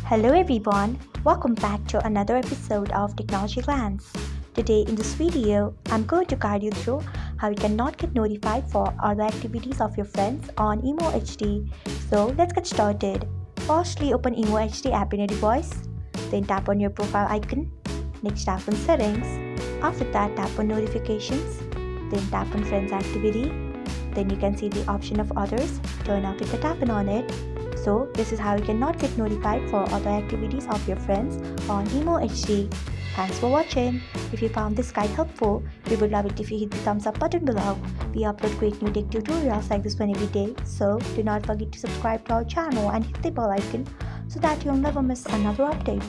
Hello everyone, welcome back to another episode of Technologyglance. Today in this video, I'm going to guide you through how you cannot get notified for all the activities of your friends on Imo HD. So let's get started. Firstly, open Imo HD app in your device, then tap on your profile icon. Next, tap on settings. After that, tap on notifications, then tap on friends activity. Then you can see the option of others. Turn off it by tapping on it. So this is how you cannot get notified for other activities of your friends on Imo HD. Thanks for watching. If you found this guide helpful, we would love it if you hit the thumbs up button below. We upload great new tech tutorials like this one every day, so do not forget to subscribe to our channel and hit the bell icon so that you'll never miss another update.